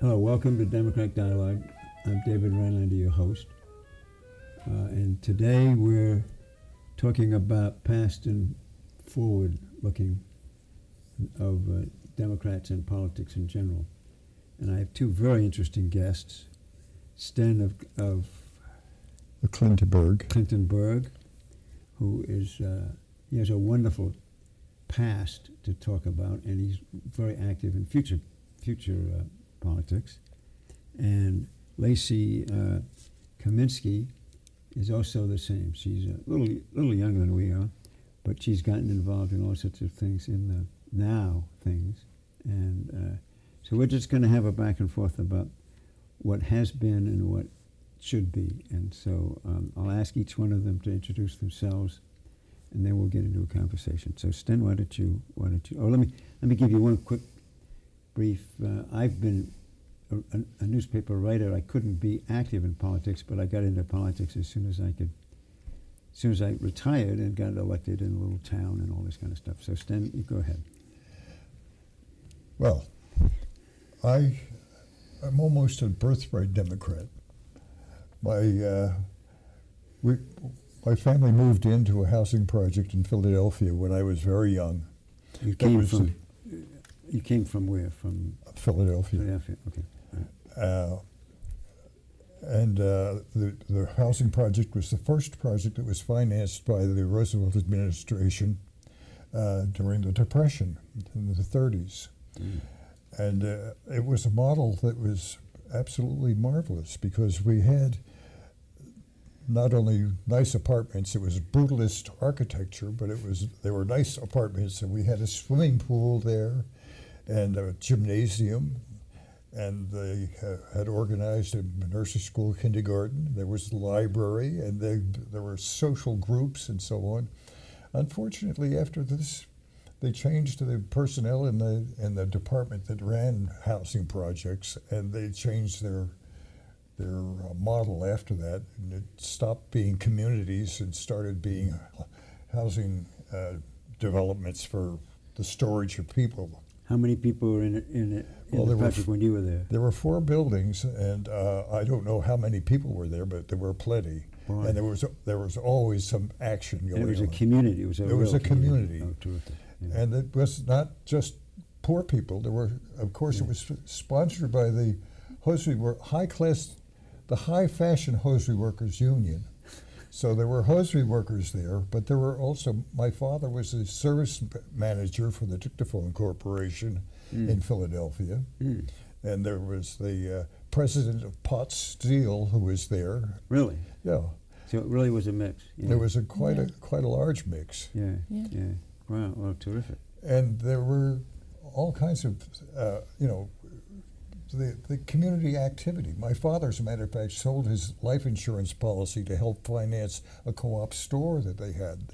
Hello, welcome to Democratic Dialogue. I'm David Rhinelander, your host. And today we're talking about past and forward looking of Democrats and politics in general. And I have two very interesting guests. Sten of Clintonburg, who is, he has a wonderful past to talk about, and he's very active in future politics. And Lacey Kaminsky is also the same. She's a little younger than we are, but she's gotten involved in all sorts of things in the now things. And so we're just going to have a back and forth about what has been and what should be. And so I'll ask each one of them to introduce themselves, and then we'll get into a conversation. So Sten, why don't you? Oh, let me give you one quick brief. I've been a newspaper writer. I couldn't be active in politics, but I got into politics as soon as I could. As soon as I retired and got elected in a little town and all this kind of stuff. So Sten, you go ahead. Well, I'm almost a birthright Democrat. My family moved into a housing project in Philadelphia when I was very young. You came from where? From Philadelphia. Philadelphia. Okay. The housing project was the first project that was financed by the Roosevelt administration during the Depression in the 30s. Mm. And it was a model that was absolutely marvelous because we had not only nice apartments, it was brutalist architecture, but they were nice apartments, and we had a swimming pool there and a gymnasium, and they had organized a nursery school, kindergarten. There was the library, and there were social groups and so on. Unfortunately, after this, they changed the personnel in the department that ran housing projects, and they changed their model after that, and it stopped being communities and started being housing develeldoments for the storage of people. How many people were in the project when you were there? There were 4 buildings, and I don't know how many people were there, but there were plenty. Boy. And there was always some action going on. It was a community. It was a community. Oh, terrific. Yeah. And it was not just poor people. There were, of course, It was sponsored by the high fashion hosiery workers union. So there were hosiery workers there, but there were also, my father was a service manager for the Dictaphone Corporation in Philadelphia. Mm. And there was the president of Pot Steel who was there. Really? Yeah. So it really was a mix. Yeah. There was quite a large mix. Yeah. Wow, well, terrific. And there were all kinds of, the community activity. My father, as a matter of fact, sold his life insurance policy to help finance a co-op store that they had,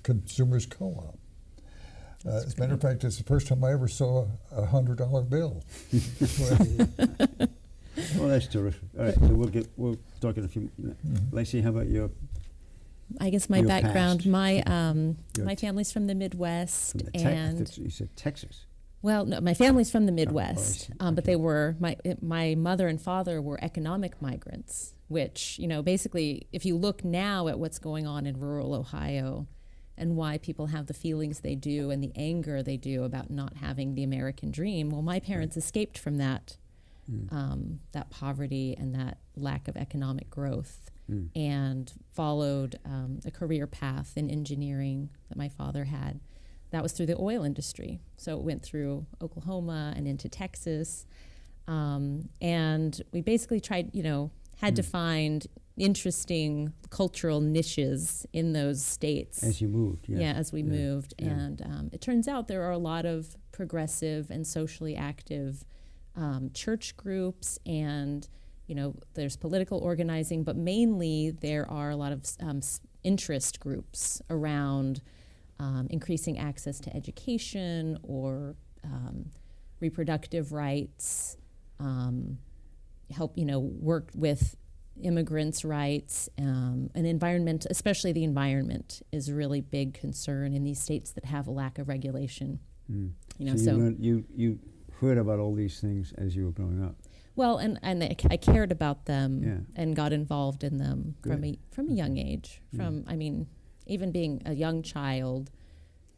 Consumers Co-op. As a matter of fact, it's the first time I ever saw a $100 bill. Well, that's terrific. All right, so we'll talk in a few minutes. Mm-hmm. Lacey, how about your? I guess my background, past. My family's from the Midwest, and you said Texas. Well, no, my family's from the Midwest, but they were my mother and father were economic migrants. Which basically, if you look now at what's going on in rural Ohio, and why people have the feelings they do and the anger they do about not having the American dream, well, my parents escaped from that that poverty and that lack of economic growth. And followed a career path in engineering that my father had. That was through the oil industry. So it went through Oklahoma and into Texas. And we basically tried, had to find interesting cultural niches in those states. As you moved, yes. Yeah, as we moved. Yeah. And it turns out there are a lot of progressive and socially active church groups, and there's political organizing, but mainly there are a lot of interest groups around increasing access to education or reproductive rights, work with immigrants' rights, and environment, especially the environment, is a really big concern in these states that have a lack of regulation. You heard about all these things as you were growing up. Well, and I cared about them Yeah. and got involved in them Good. from a young age. I mean, even being a young child,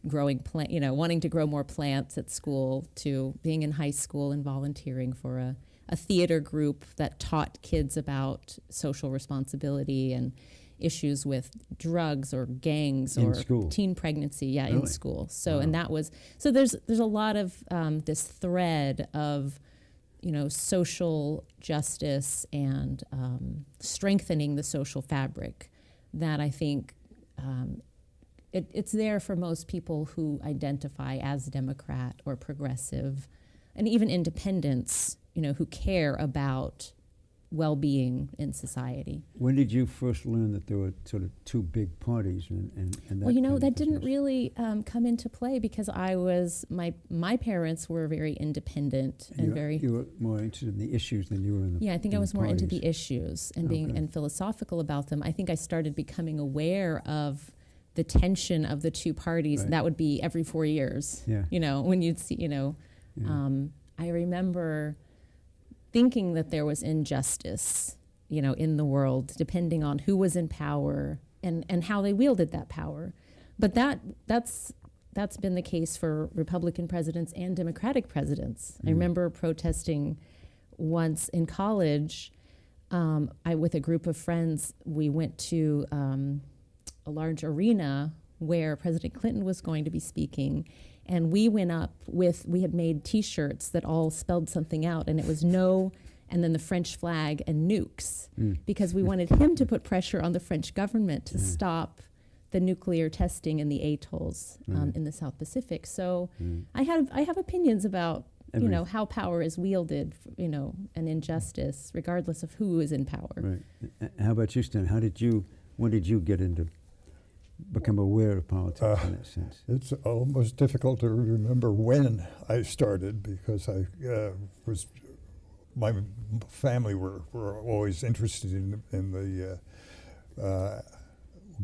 growing wanting to grow more plants at school, to being in high school and volunteering for a theater group that taught kids about social responsibility and issues with drugs or gangs In or school. teen pregnancy. Yeah, in Really? school. So Wow. and that was so. There's a lot of this thread of social justice and strengthening the social fabric that I think it's there for most people who identify as Democrat or progressive, and even independents, who care about well-being in society. When did you first learn that there were sort of two big parties and that Well, kind of that didn't business? really come into play because my parents were very independent and You were more interested in the issues than you were in the Yeah, I think I in was more into parties. the issues and being Okay. and philosophical about them. I think I started becoming aware of the tension of the two parties. Right. That would be every 4 years. Yeah. When you'd see, Yeah. I remember thinking that there was injustice, in the world, depending on who was in power and how they wielded that power. But that's been the case for Republican presidents and Democratic presidents. I remember protesting once in college. With a group of friends, we went to a large arena where President Clinton was going to be speaking. And we went up we had made T-shirts that all spelled something out, and it was no, and then the French flag and nukes, because we wanted him to put pressure on the French government to stop the nuclear testing in the atolls in the South Pacific. So I have opinions about how power is wielded, and injustice, regardless of who is in power. Right. How about you, Stan? When did you become aware of politics in that sense? It's almost difficult to remember when I started because my family were always interested in the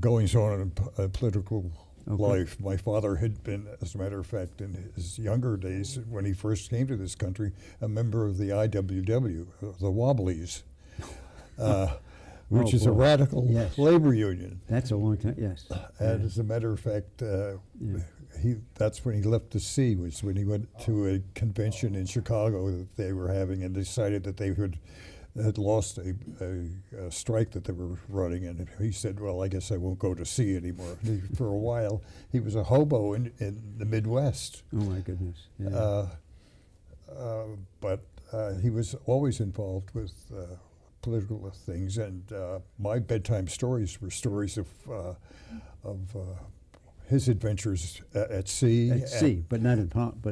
goings on in political life. My father had been, as a matter of fact, in his younger days, when he first came to this country, a member of the IWW, the Wobblies. Which is a radical labor union. That's a long time, yes. And as a matter of fact, that's when he left the sea, was when he went to a convention in Chicago that they were having and decided that they had lost a strike that they were running. And he said, well, I guess I won't go to sea anymore. For a while, he was a hobo in the Midwest. Oh, my goodness. Yeah. But he was always involved with political things, and my bedtime stories were stories of his adventures at sea. At sea, but not in politics.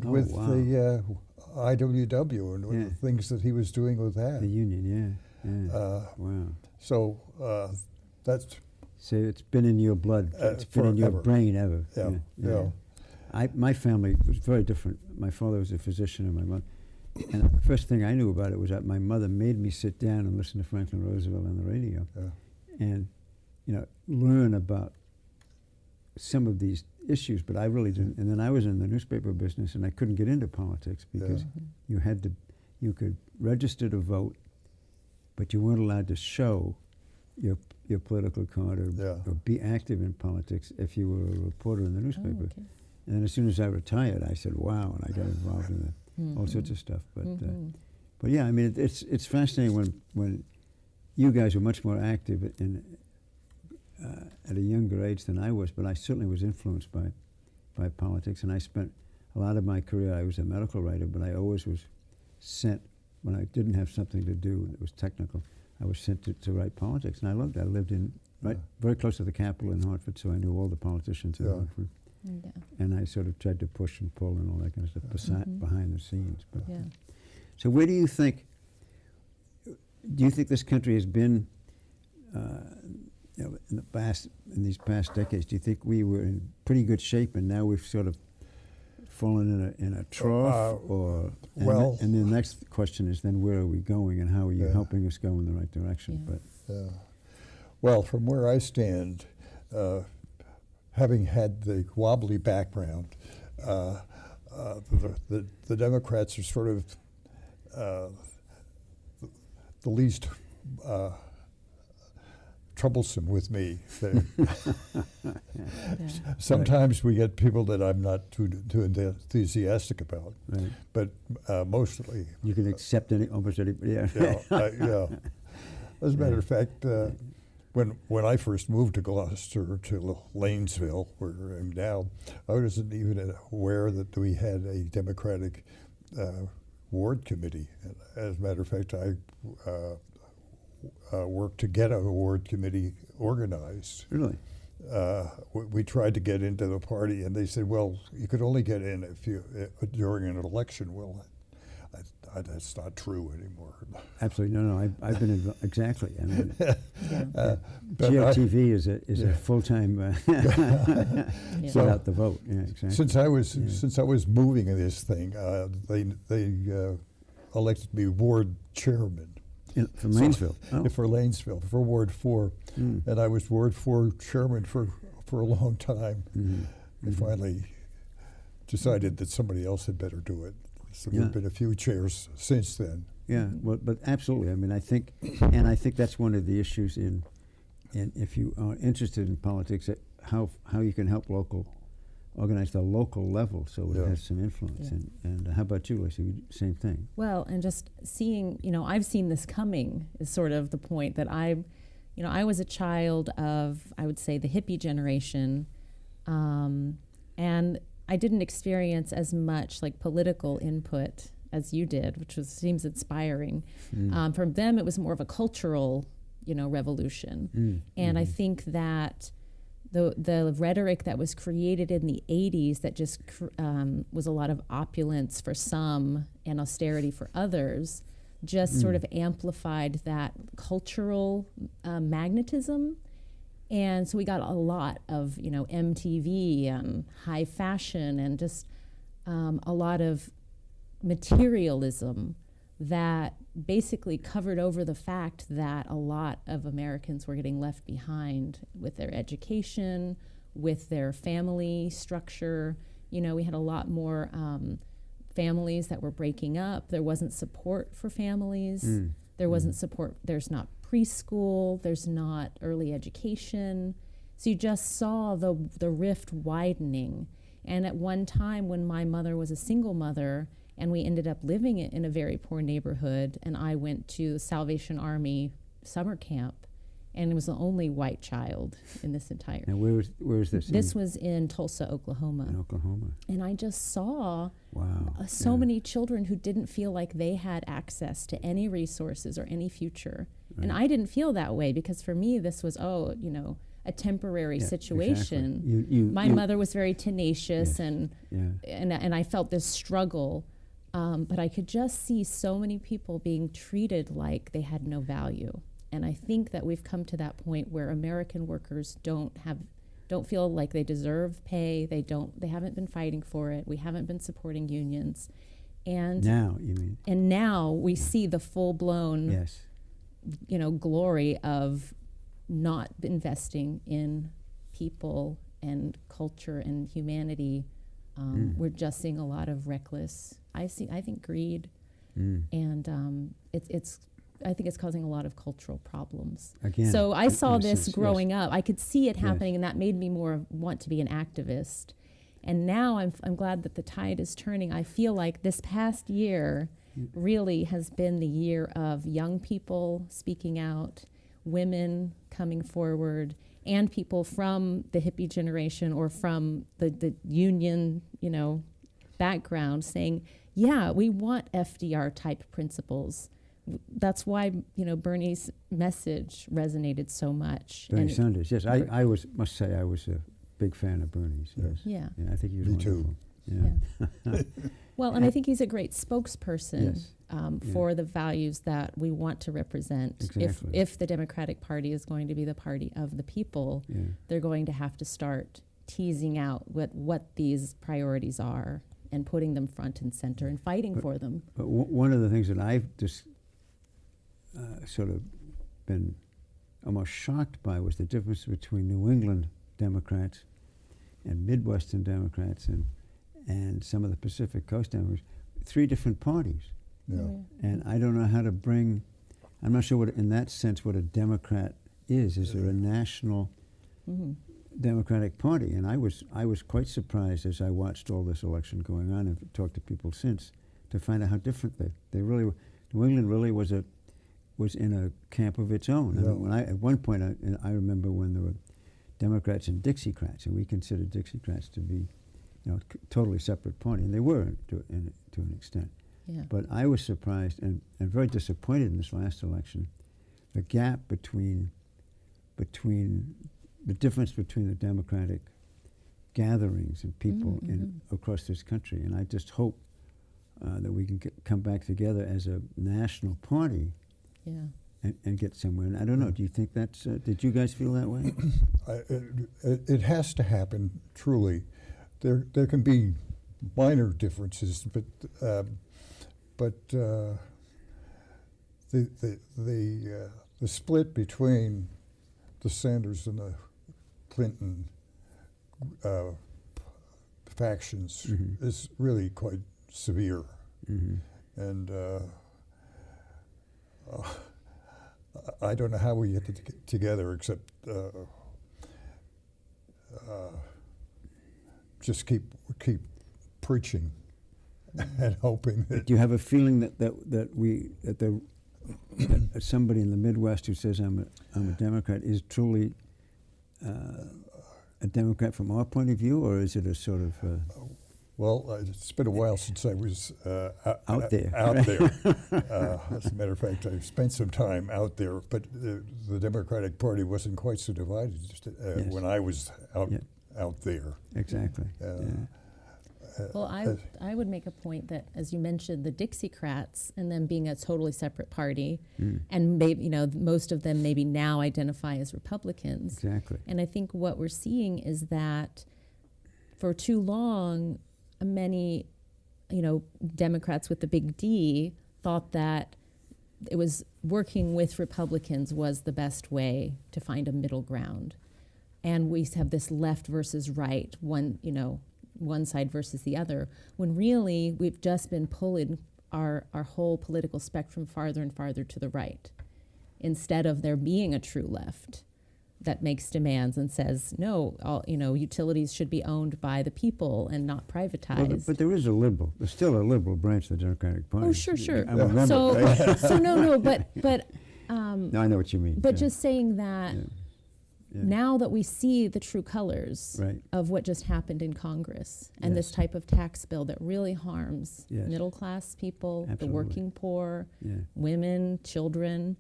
With wow. the IWW and the things that he was doing with that. The union, yeah. Wow. So that's. So it's been in your blood. It's been in your brain ever. Yeah. My family was very different. My father was a physician, and my mother. And the first thing I knew about it was that my mother made me sit down and listen to Franklin Roosevelt on the radio, and learn about some of these issues. But I really didn't. And then I was in the newspaper business, and I couldn't get into politics because you could register to vote, but you weren't allowed to show your political card or be active in politics if you were a reporter in the newspaper. Oh, okay. And then as soon as I retired, I said, "Wow!" and I got involved in all sorts of stuff. But yeah, I mean, it's fascinating when you guys were much more active at a younger age than I was. But I certainly was influenced by politics, and I spent a lot of my career. I was a medical writer, but I always was sent when I didn't have something to do that was technical. I was sent to write politics, and I loved it. I lived very close to the Capitol in Hartford, so I knew all the politicians in Hartford. Yeah. And I sort of tried to push and pull and all that kind of stuff behind the scenes. But so where do you think this country has been in these past decades? Do you think we were in pretty good shape and now we've sort of fallen in a trough? And the next question is then where are we going and how are you helping us go in the right direction? Well, from where I stand, having had the wobbly background, the Democrats are sort of the least troublesome with me. Sometimes we get people that I'm not too enthusiastic about, Right. but mostly. You can accept almost anybody. Yeah. Yeah. As a matter of fact, when I first moved to Gloucester, to Lanesville, where I am now, I wasn't even aware that we had a Democratic ward committee. As a matter of fact, I worked to get a ward committee organized. Really? We tried to get into the party, and they said, "Well, you could only get in if you during an election." Well, that's not true anymore. Absolutely. No. I've been involved. Exactly. I mean, But GOTV is a full-time without the vote. Yeah, exactly. Since I was moving this thing, they elected me ward chairman. From Lanesville. For Lanesville, for Ward 4. And I was Ward 4 chairman for a long time. I finally decided that somebody else had better do it. So there have been a few chairs since then. Yeah, well, but absolutely. I mean, I think that's one of the issues in if you are interested in politics, how you can help organize the local level so it has some influence. And how about you, Lacey? Same thing. Well, and just seeing, I've seen this coming is sort of the point that I was a child of, I would say, the hippie generation, and I didn't experience as much like political input as you did, which seems inspiring. For them, it was more of a cultural, revolution, and I think that the rhetoric that was created in the 80s that just was a lot of opulence for some and austerity for others just sort of amplified that cultural magnetism. And so we got a lot of, MTV and high fashion and just a lot of materialism that basically covered over the fact that a lot of Americans were getting left behind with their education, with their family structure. We had a lot more families that were breaking up. There wasn't support for families. There wasn't support. There's not preschool. There's not early education. So you just saw the rift widening. And at one time when my mother was a single mother, and we ended up living in a very poor neighborhood, and I went to the Salvation Army summer camp, and was the only white child in this entire. Now, where was this? This was in Tulsa, Oklahoma. In Oklahoma. And I just saw so many children who didn't feel like they had access to any resources or any future. Right. And I didn't feel that way because for me, this was, a temporary situation. Exactly. My mother was very tenacious, and I felt this struggle. But I could just see so many people being treated like they had no value. And I think that we've come to that point where American workers don't feel like they deserve pay. They haven't been fighting for it. We haven't been supporting unions. And now, you mean? And now we see the full-blown glory of not investing in people and culture and humanity. We're just seeing a lot of reckless. I think greed, and I think it's causing a lot of cultural problems. Again, so I saw this growing up. I could see it happening, and that made me more want to be an activist. And now I'm glad that the tide is turning. I feel like this past year really has been the year of young people speaking out, women coming forward, and people from the hippie generation or from the union, background saying, yeah, we want FDR type principles. That's why, Bernie's message resonated so much. Bernie Sanders, yes. I must say I was a big fan of Bernie's. Yes. Yeah. I think he was Me wonderful. too. Yeah. Well, and I think he's a great spokesperson for the values that we want to represent. Exactly. If the Democratic Party is going to be the party of the people, they're going to have to start teasing out what these priorities are and putting them front and center and fighting for them. But one of the things that I've just sort of been almost shocked by was the difference between New England Democrats and Midwestern Democrats and some of the Pacific Coast Democrats. 3 different parties. No. And I don't know how to bring. I'm not sure what, in that sense, what a Democrat is. Is there a national Democratic Party? And I was quite surprised as I watched all this election going on and talked to people since to find out how different they really were. New England really was in a camp of its own. I Yeah. mean, at one point I remember when there were Democrats and Dixiecrats, and we considered Dixiecrats to be, totally separate party, and they were to an extent. Yeah. But I was surprised and very disappointed in this last election, the gap between the difference between the Democratic gatherings and people across this country. And I just hope that we can come back together as a national party Yeah. and get somewhere. And I don't know, do you think that's, did you guys feel that way? It has to happen, truly. There can be minor differences, but the split between the Sanders and the Clinton factions is really quite severe, and I don't know how we get together except just keep preaching and hoping that. Do you have a feeling that somebody in the Midwest who says I'm a Democrat is truly a Democrat from our point of view, or is it a sort of Well, it's been a while since I was out there? Out there. As a matter of fact, I spent some time out there, but the Democratic Party wasn't quite so divided Yes. when I was out there. Exactly. Well, I would make a point that, as you mentioned, the Dixiecrats and them being a totally separate party, and maybe most of them maybe now identify as Republicans. Exactly. And I think what we're seeing is that for too long, many, Democrats with the big D thought that it was working with Republicans was the best way to find a middle ground. And we have this left versus right, one side versus the other, when really we've just been pulling our whole political spectrum farther and farther to the right, instead of there being a true left that makes demands and says, no, utilities should be owned by the people and not privatized. Well, but there's still a liberal branch of the Democratic Party. Oh, sure. I'm a member. So no, but No, I know what you mean. but yeah. just saying that Yeah. now that we see the true colors Right. of what just happened in Congress and this Yes. type of tax bill that really harms Yes. middle class people, the Absolutely. working poor, Yeah. women, children,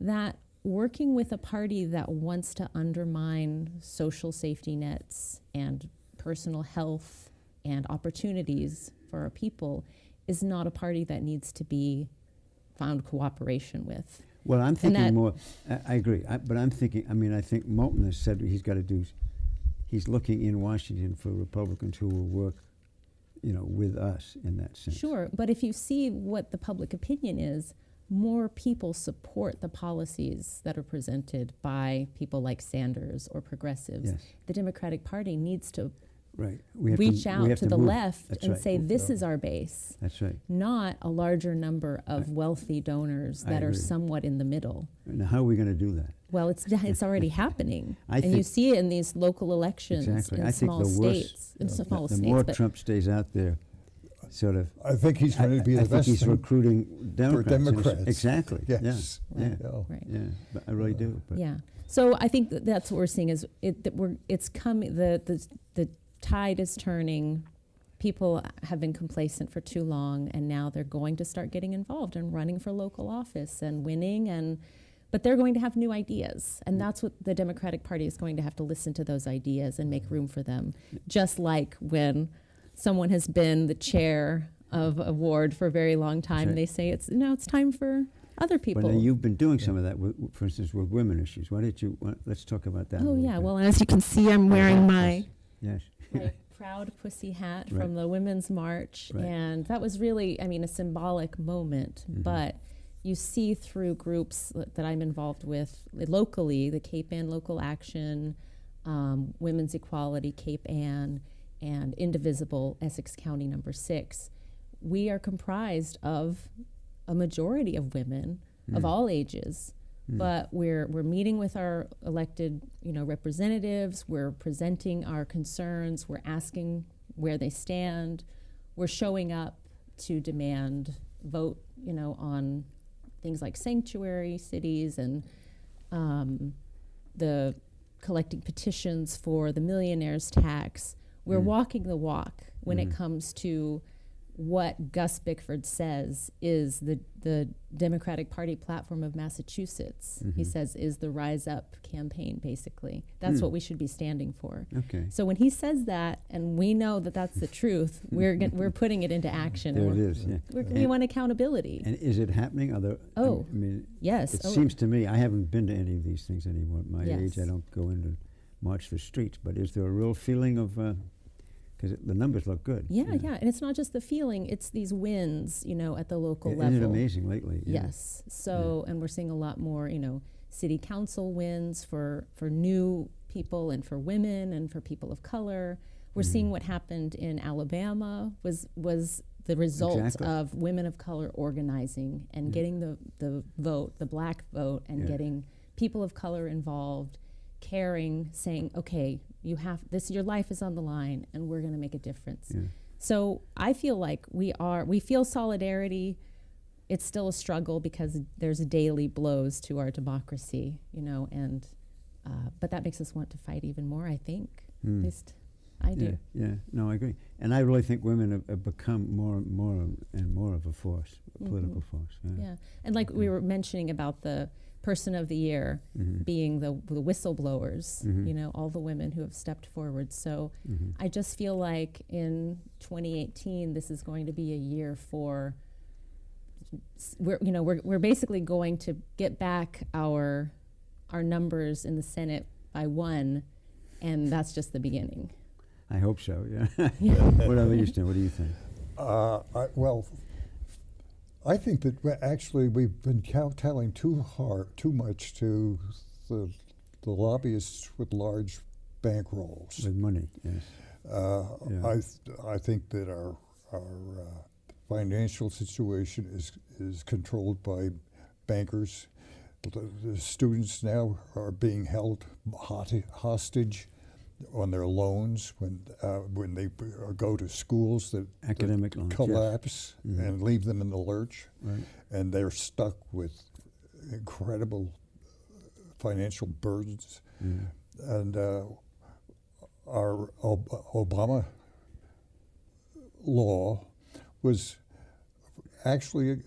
that working with a party that wants to undermine social safety nets and personal health and opportunities for our people is not a party that needs to be found cooperation with. Well, I'm And thinking that- more. I agree, but I'm thinking. I think Moulton has said he's got to do. He's looking in Washington for Republicans who will work, with us in that sense. Sure, but if you see what the public opinion is, more people support the policies that are presented by people like Sanders or progressives. Yes. The Democratic Party needs to Right. We have reach to, out we have to the move. left That's and right. say, this is our base, That's right. not a larger number of wealthy donors I that are agree. somewhat in the middle. Now, how are we going to do that? Well, it's already happening, I and you think- see it in these local elections Exactly. in I think small the worse, states. In small the states, more but Trump stays out there, sort of. I think he's going to be the I think best he's thing recruiting Democrats. Democrats. Exactly. Yes. Yeah. Right. Yeah. right. Yeah. But I really do. But Yeah. So I think that's what we're seeing is it's coming. The tide is turning. People have been complacent for too long, and now they're going to start getting involved and running for local office and winning. But they're going to have new ideas, and that's what the Democratic Party is going to have to listen to those ideas and make room for them. Just like when someone has been the chair of a ward for a very long time, Right. they say it's time for other people. But now you've been doing some of that, for instance, with women issues. Let's talk about that. a Oh little yeah, bit. well, as you can see, I'm wearing my Yes. proud pussy hat Right. from the Women's March, Right. and that was really, a symbolic moment. Mhm. But you see through groups that I'm involved with locally, the Cape Ann Local Action, Women's Equality Cape Ann, and Indivisible Essex County Number 6. We are comprised of a majority of women of all ages. But we're meeting with our elected, representatives. We're presenting our concerns. We're asking where they stand. We're showing up to demand vote, on things like sanctuary cities and the collecting petitions for the millionaire's tax. We're walking the walk when it comes to what Gus Bickford says is the Democratic Party platform of Massachusetts. He says is the Rise Up campaign, basically. That's what we should be standing for. Okay. So when he says that, and we know that that's the truth, we're putting it into action. There it is, yeah. We want accountability. And is it happening? Oh, I mean, yes. It Oh, seems to me, I haven't been to any of these things anymore. At my Yes. age, I don't go into march the streets. But is there a real feeling of, because the numbers look good. yeah. And it's not just the feeling, it's these wins, at the local level. Isn't it amazing lately? Yeah. Yes. So, and we're seeing a lot more, city council wins for new people and for women and for people of color. We're seeing what happened in Alabama was the result Exactly. of women of color organizing and getting the vote, the black vote, and getting people of color involved, caring, saying, okay, your life is on the line and we're going to make a difference. Yeah. So I feel like we feel solidarity. It's still a struggle because there's daily blows to our democracy, and but that makes us want to fight even more, I think. At least I do. Yeah, no, I agree. And I really think women have become more and more of a force, a political force. Yeah, and like we were mentioning about the person of the year being the whistleblowers, all the women who have stepped forward. So I just feel like in 2018, this is going to be a year for, we're basically going to get back our numbers in the Senate by 1, and that's just the beginning. I hope so, yeah. What about you, Stan? What do you think? I think that actually we've been kowtowing too much to the lobbyists with large bankrolls. With money, yes. I think that our financial situation is controlled by bankers. The students now are being held hostage on their loans when they go to schools that Academic loans, collapse yes. and leave them in the lurch, Right. and they're stuck with incredible financial burdens. And our Obama law was actually,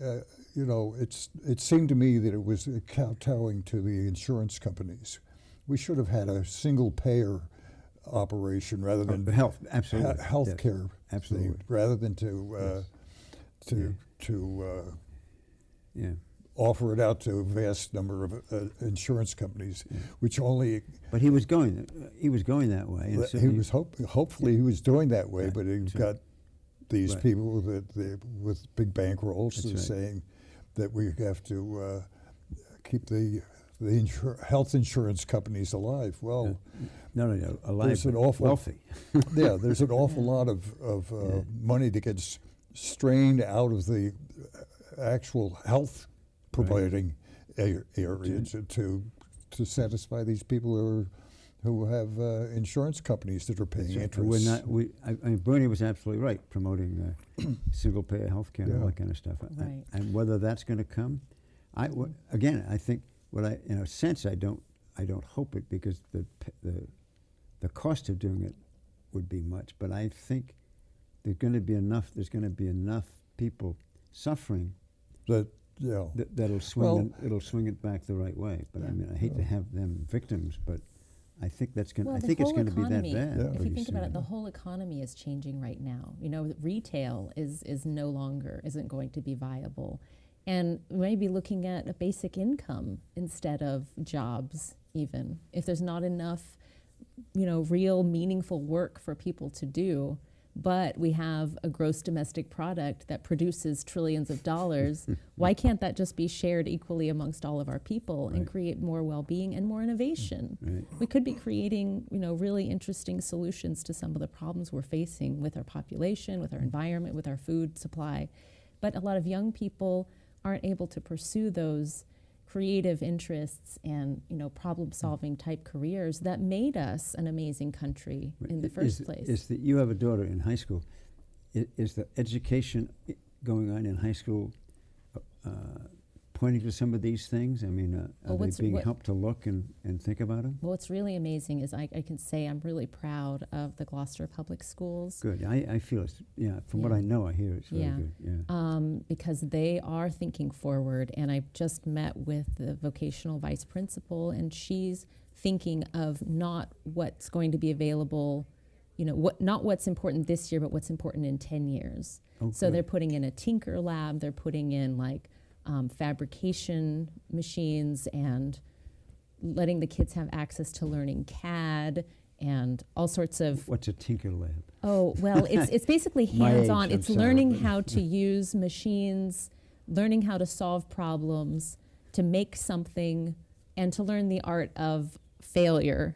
it seemed to me that it was kowtowing to the insurance companies. We should have had a single payer operation rather than Health, absolutely. health Yes. care, Absolutely. rather than to Yeah. offer it out to a vast number of insurance companies, which only But he was going that way. And so he was hopefully he was doing that way, Right, but he sure. got these Right. people with big bankrolls That's right. saying that we have to keep the health insurance companies alive. Well, no, alive, there's an but awful wealthy. yeah, there's an awful lot of money that gets strained out of the actual health providing area to satisfy these people who have insurance companies that are paying interest. I mean, Bernie was absolutely right, promoting single-payer health care and all Yeah. that kind of stuff. Right. And whether that's going to come, I think in a sense, I don't hope it, because the cost of doing it would be much. But I think there's going to be enough people suffering that'll swing it'll swing it back the right way. But I mean, I hate to have them victims, but I think that's going. I think it's going to be that bad. Yeah. If you think about it, the whole economy is changing right now. Retail isn't going to be viable, and maybe looking at a basic income instead of jobs. Even if there's not enough, real meaningful work for people to do, but we have a gross domestic product that produces trillions of dollars, why can't that just be shared equally amongst all of our people and create more well-being and more innovation? Right. We could be creating, really interesting solutions to some of the problems we're facing with our population, with our environment, with our food supply. But a lot of young people aren't able to pursue those creative interests and, you know, problem-solving type careers that made us an amazing country in the first place. Is that you have a daughter in high school? Is the education going on in high school pointing to some of these things? I mean, are they being helped to look and think about them? Well, what's really amazing is I can say I'm really proud of the Gloucester Public Schools. Good. I feel it's, from what I know, I hear it's very good. Yeah. Because they are thinking forward, and I just met with the vocational vice principal, and she's thinking of not what's going to be available, you know, not what's important this year, but what's important in 10 years. Oh, so good. they're putting in a tinker lab, they're putting in like fabrication machines and letting the kids have access to learning CAD and all sorts of. What's a tinker lab? Oh, well, it's basically My hands-on. age, I'm It's sorry, learning but- how to use machines, learning how to solve problems, to make something, and to learn the art of failure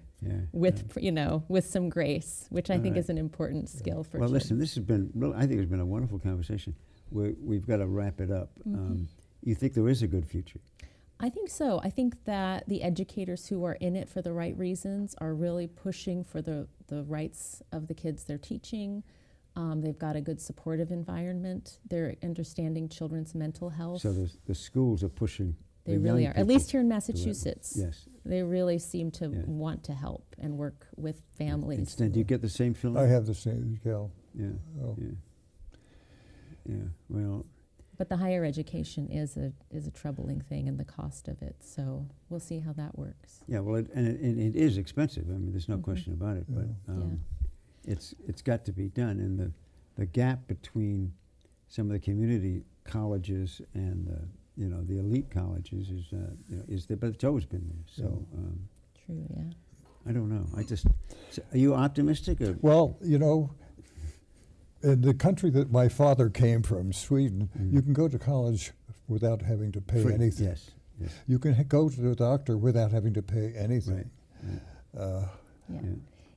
with, you know, with some grace, which I think is an important skill for Well, kids. listen, this has been, I think it's been a wonderful conversation. We've got to wrap it up. You think there is a good future? I think so. I think that the educators who are in it for the right reasons are really pushing for the rights of the kids they're teaching. They've got a good supportive environment. They're understanding children's mental health. So the schools are pushing. They the really young are. At least people here in to that. Massachusetts. Yes. They really seem to Yeah. want to help and work with families. And Stan, do you get the same feeling? I have the same, Cal. Yeah. Oh. Yeah. Well. But the higher education is a troubling thing, and the cost of it. So we'll see how that works. Yeah. Well, it is expensive. I mean, there's no question about it. Yeah. But it's got to be done, and the gap between some of the community colleges and the elite colleges is there, but it's always been there. So True. Yeah. I don't know. So are you optimistic? Or? Well, you know, in the country that my father came from, Sweden, you can go to college without having to pay Free. anything. Yes. You can go to the doctor without having to pay anything. Right. Yeah.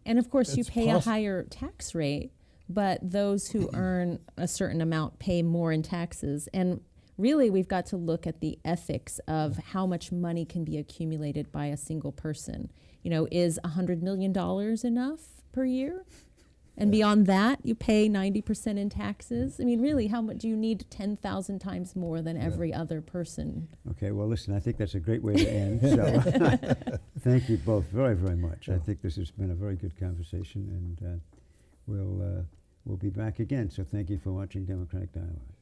And of course, you It's pay a higher tax rate, but those who earn a certain amount pay more in taxes. And really, we've got to look at the ethics of how much money can be accumulated by a single person. You know, is $100 million enough per year? And beyond that, you pay 90% in taxes. I mean, really, how much do you need? 10,000 times more than every other person. Okay, well, listen, I think that's a great way to end. So thank you both very, very much. I think this has been a very good conversation, and we'll be back again. So thank you for watching Democratic Dialogue.